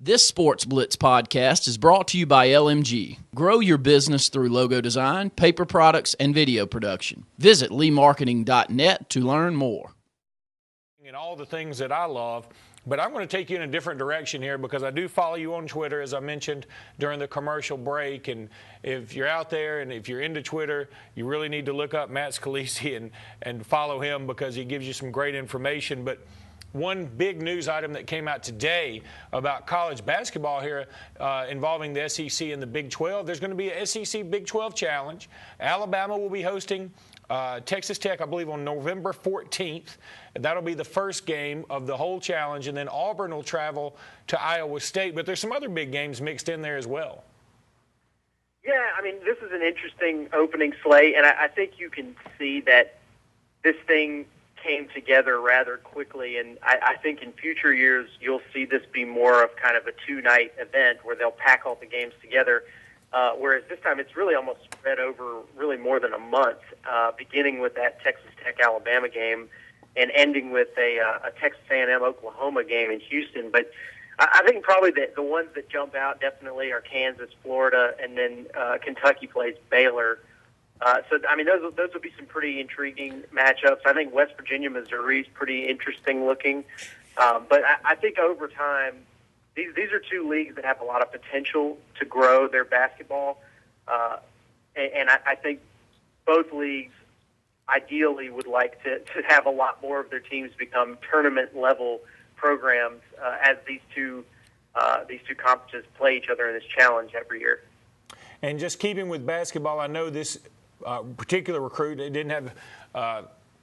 This Sportz Blitz podcast is brought to you by LMG. Grow your business through logo design, paper products, and video production. Visit leemarketing.net to learn more. And all the things that I love, but I'm going to take you in a different direction here because I do follow you on Twitter, as I mentioned during the commercial break. And if you're out there and if you're into Twitter, you really need to look up Matt Scalici and follow him because he gives you some great information. But one big news item that came out today about college basketball here involving the SEC and the Big 12, there's going to be a SEC Big 12 challenge. Alabama will be hosting Texas Tech, I believe, on November 14th. That'll be the first game of the whole challenge, and then Auburn will travel to Iowa State. But there's some other big games mixed in there as well. Yeah, I mean, this is an interesting opening slate, and I think you can see that this thing came together rather quickly, and I think in future years you'll see this be more of kind of a two-night event where they'll pack all the games together, whereas this time it's really almost spread over really more than a month, beginning with that Texas Tech-Alabama game and ending with a Texas A&M-Oklahoma game in Houston. But I think probably the ones that jump out definitely are Kansas, Florida, and then Kentucky plays Baylor. So, I mean, those will be some pretty intriguing matchups. I think West Virginia, Missouri is pretty interesting looking. But I think over time, these are two leagues that have a lot of potential to grow their basketball. And I think both leagues ideally would like to have a lot more of their teams become tournament-level programs as these two conferences play each other in this challenge every year. And just keeping with basketball, I know this particular recruit didn't have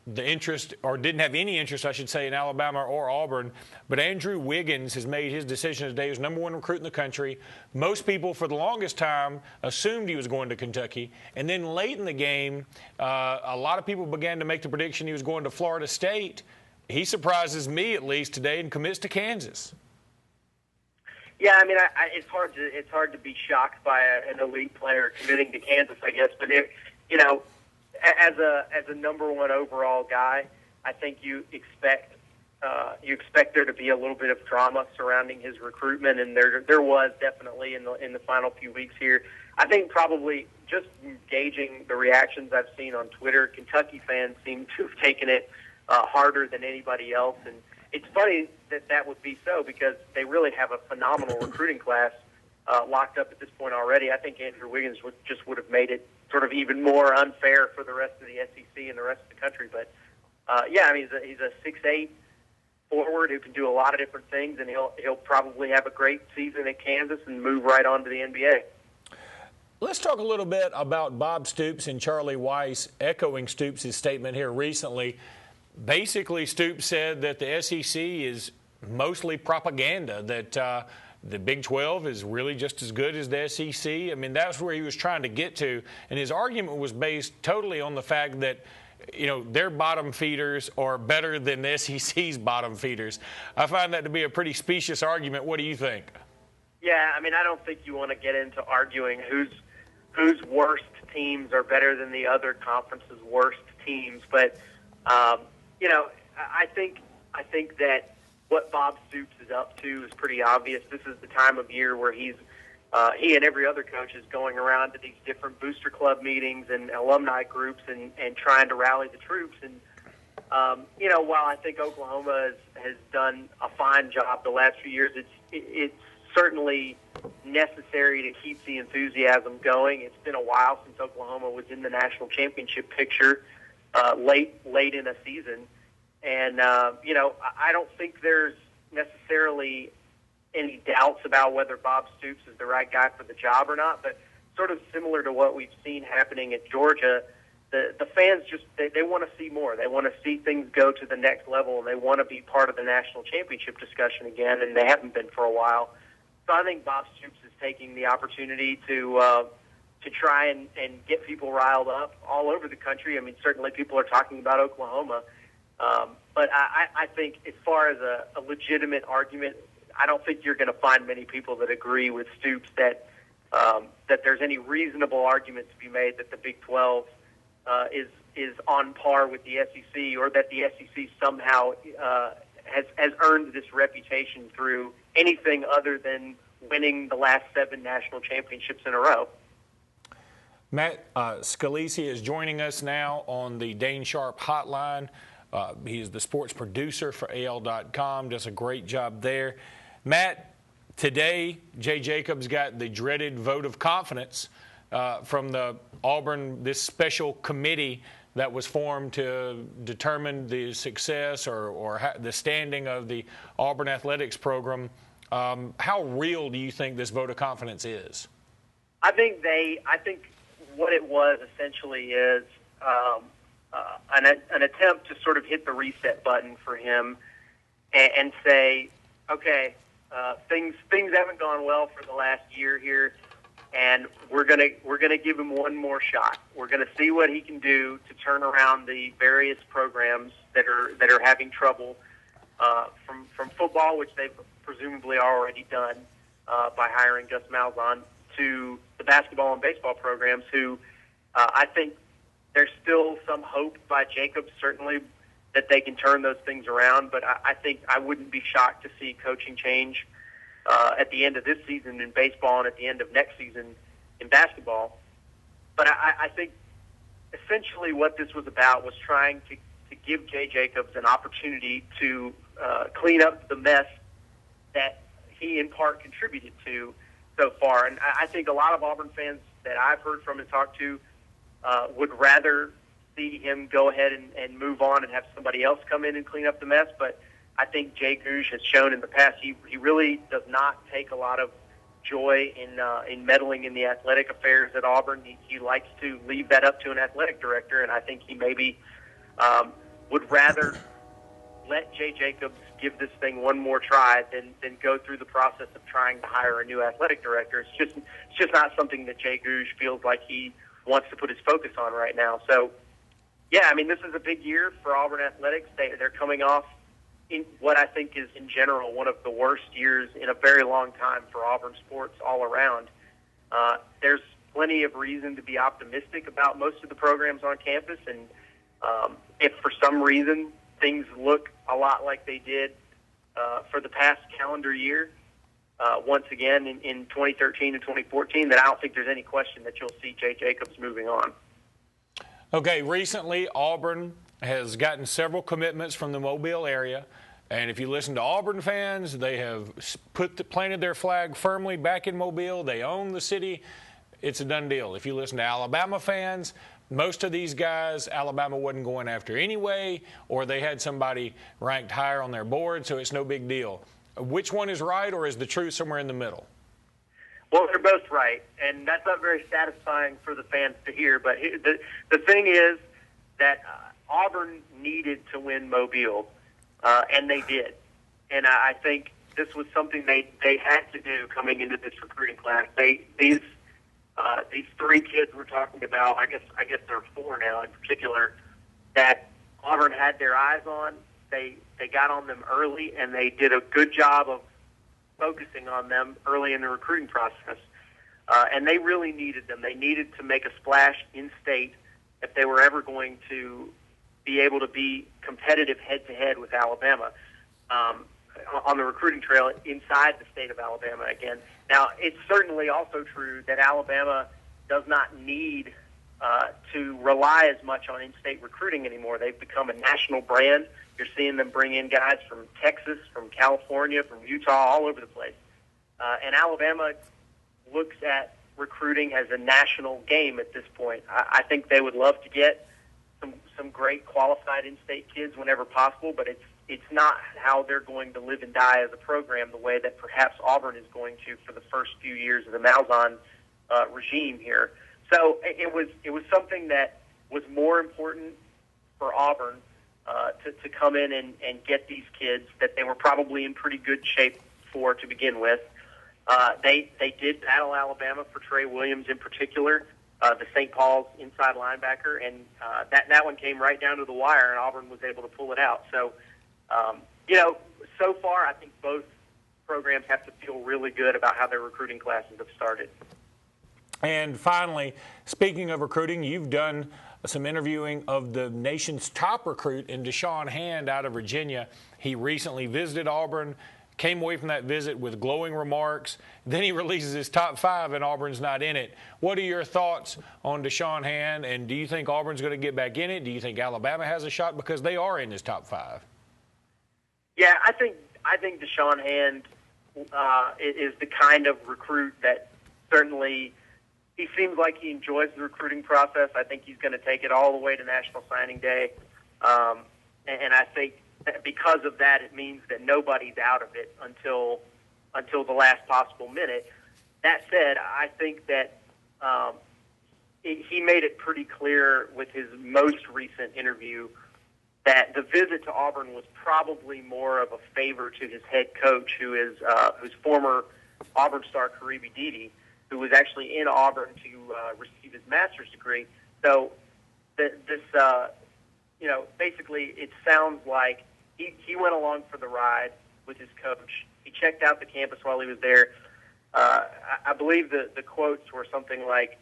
the interest, or didn't have any interest, I should say, in Alabama or Auburn. But Andrew Wiggins has made his decision today. He was number one recruit in the country. Most people, for the longest time, assumed he was going to Kentucky. And then late in the game, a lot of people began to make the prediction he was going to Florida State. He surprises me, at least, today and commits to Kansas. Yeah, I mean, it's hard to be shocked by an elite player committing to Kansas, I guess. But you know, as a number one overall guy, I think you expect there to be a little bit of drama surrounding his recruitment, and there was definitely in the final few weeks here. I think probably just gauging the reactions I've seen on Twitter, Kentucky fans seem to have taken it harder than anybody else, and it's funny that would be so because they really have a phenomenal recruiting class locked up at this point already. I think Andrew Wiggins would have made it sort of even more unfair for the rest of the SEC and the rest of the country. But, yeah, I mean, he's a 6'8" forward who can do a lot of different things, and he'll probably have a great season at Kansas and move right on to the NBA. Let's talk a little bit about Bob Stoops and Charlie Weiss echoing Stoops' statement here recently. Basically, Stoops said that the SEC is mostly propaganda, that the Big 12 is really just as good as the SEC. I mean, that's where he was trying to get to. And his argument was based totally on the fact that, you know, their bottom feeders are better than the SEC's bottom feeders. I find that to be a pretty specious argument. What do you think? Yeah, I mean, I don't think you want to get into arguing whose worst teams are better than the other conference's worst teams. But, you know, I think that what Bob Stoops is up to is pretty obvious. This is the time of year where he and every other coach is going around to these different booster club meetings and alumni groups and trying to rally the troops. And, you know, while I think Oklahoma has done a fine job the last few years, it's certainly necessary to keep the enthusiasm going. It's been a while since Oklahoma was in the national championship picture late in a season. And, you know, I don't think there's necessarily any doubts about whether Bob Stoops is the right guy for the job or not, but sort of similar to what we've seen happening at Georgia, the fans just they want to see more. They want to see things go to the next level, and they want to be part of the national championship discussion again, and they haven't been for a while. So I think Bob Stoops is taking the opportunity to try and get people riled up all over the country. I mean, certainly people are talking about Oklahoma. But I think as far as a legitimate argument, I don't think you're going to find many people that agree with Stoops that there's any reasonable argument to be made that the Big 12 is on par with the SEC, or that the SEC somehow has earned this reputation through anything other than winning the last 7 national championships in a row. Matt Scalici is joining us now on the Dane Sharp hotline. He is the sports producer for AL.com, does a great job there. Matt, today Jay Jacobs got the dreaded vote of confidence from the Auburn, this special committee that was formed to determine the success or the standing of the Auburn athletics program. How real do you think this vote of confidence is? I think what it was essentially is an attempt to sort of hit the reset button for him and say, okay, things haven't gone well for the last year here, and we're gonna give him one more shot. We're gonna see what he can do to turn around the various programs that are having trouble from football, which they've presumably already done by hiring Gus Malzahn, to the basketball and baseball programs, who I think there's still some hope by Jacobs, certainly, that they can turn those things around. But I think I wouldn't be shocked to see coaching change at the end of this season in baseball and at the end of next season in basketball. But I think essentially what this was about was trying to give Jay Jacobs an opportunity to clean up the mess that he in part contributed to so far. And I think a lot of Auburn fans that I've heard from and talked to would rather see him go ahead and move on and have somebody else come in and clean up the mess. But I think Jay Gouge has shown in the past he really does not take a lot of joy in meddling in the athletic affairs at Auburn. He likes to leave that up to an athletic director, and I think he maybe would rather let Jay Jacobs give this thing one more try than go through the process of trying to hire a new athletic director. It's just not something that Jay Gouge feels like he wants to put his focus on right now. So, yeah, I mean, this is a big year for Auburn athletics. They're coming off in what I think is, in general, one of the worst years in a very long time for Auburn sports all around. There's plenty of reason to be optimistic about most of the programs on campus, and if for some reason things look a lot like they did for the past calendar year, once again in 2013 and 2014, then I don't think there's any question that you'll see Jay Jacobs moving on. Okay, recently Auburn has gotten several commitments from the Mobile area, and if you listen to Auburn fans, they have planted their flag firmly back in Mobile. They own the city. It's a done deal. If you listen to Alabama fans, most of these guys, Alabama wasn't going after anyway, or they had somebody ranked higher on their board, so it's no big deal. Which one is right, or is the truth somewhere in the middle? Well, they're both right, and that's not very satisfying for the fans to hear. But the thing is that Auburn needed to win Mobile, and they did. And I think this was something they had to do coming into this recruiting class. These 3 kids we're talking about, I guess there are 4 now in particular, that Auburn had their eyes on. They got on them early, and they did a good job of focusing on them early in the recruiting process. And they really needed them. They needed to make a splash in-state if they were ever going to be able to be competitive head-to-head with Alabama on the recruiting trail inside the state of Alabama again. Now, it's certainly also true that Alabama does not need to rely as much on in-state recruiting anymore. They've become a national brand. You're seeing them bring in guys from Texas, from California, from Utah, all over the place. And Alabama looks at recruiting as a national game at this point. I think they would love to get some great qualified in-state kids whenever possible, but it's not how they're going to live and die as a program the way that perhaps Auburn is going to for the first few years of the Malzahn regime here. So it was something that was more important for Auburn to come in and get these kids that they were probably in pretty good shape for to begin with. They did battle Alabama for Trey Williams in particular, the St. Paul's inside linebacker, and that one came right down to the wire, and Auburn was able to pull it out. So, so far I think both programs have to feel really good about how their recruiting classes have started. And finally, speaking of recruiting, you've done some interviewing of the nation's top recruit in DeSean Hand out of Virginia. He recently visited Auburn, came away from that visit with glowing remarks. Then he releases his top 5, and Auburn's not in it. What are your thoughts on DeSean Hand, and do you think Auburn's going to get back in it? Do you think Alabama has a shot because they are in his top 5? Yeah, I think DeSean Hand is the kind of recruit that certainly he seems like he enjoys the recruiting process. I think he's going to take it all the way to National Signing Day. And I think that because of that, it means that nobody's out of it until the last possible minute. That said, I think that he made it pretty clear with his most recent interview that the visit to Auburn was probably more of a favor to his head coach, who's former Auburn star Karibi Dede, who was actually in Auburn to receive his master's degree. So basically it sounds like he went along for the ride with his coach. He checked out the campus while he was there. I believe the quotes were something like,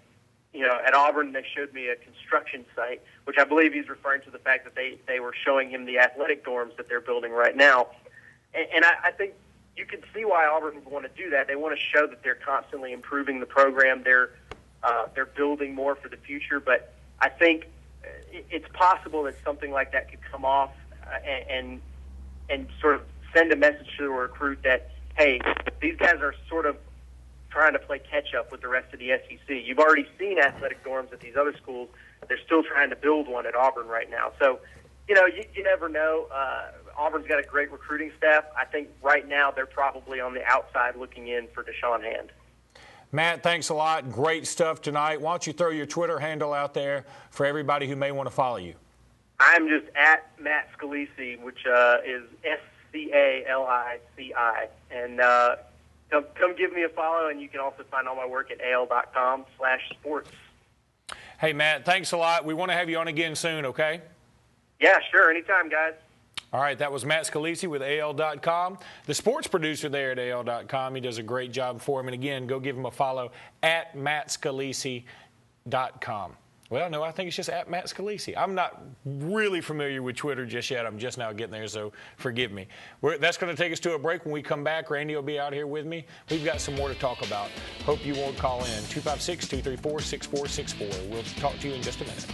at Auburn they showed me a construction site, which I believe he's referring to the fact that they were showing him the athletic dorms that they're building right now. And I think you can see why Auburn would want to do that. They want to show that they're constantly improving the program. They're building more for the future. But I think it's possible that something like that could come off and sort of send a message to the recruit that, hey, these guys are sort of trying to play catch-up with the rest of the SEC. You've already seen athletic dorms at these other schools. They're still trying to build one at Auburn right now. So, you never know. Auburn's got a great recruiting staff. I think right now they're probably on the outside looking in for DeSean Hand. Matt, thanks a lot. Great stuff tonight. Why don't you throw your Twitter handle out there for everybody who may want to follow you? I'm just at Matt Scalici, which is Scalici. And come give me a follow, and you can also find all my work at al.com/sports. Hey, Matt, thanks a lot. We want to have you on again soon, okay? Yeah, sure. Anytime, guys. All right, that was Matt Scalici with AL.com, the sports producer there at AL.com. He does a great job for him. And, again, go give him a follow at mattscalici.com. Well, no, I think it's just at Matt Scalici. I'm not really familiar with Twitter just yet. I'm just now getting there, so forgive me. That's going to take us to a break. When we come back, Randy will be out here with me. We've got some more to talk about. Hope you won't call in. 256-234-6464. We'll talk to you in just a minute.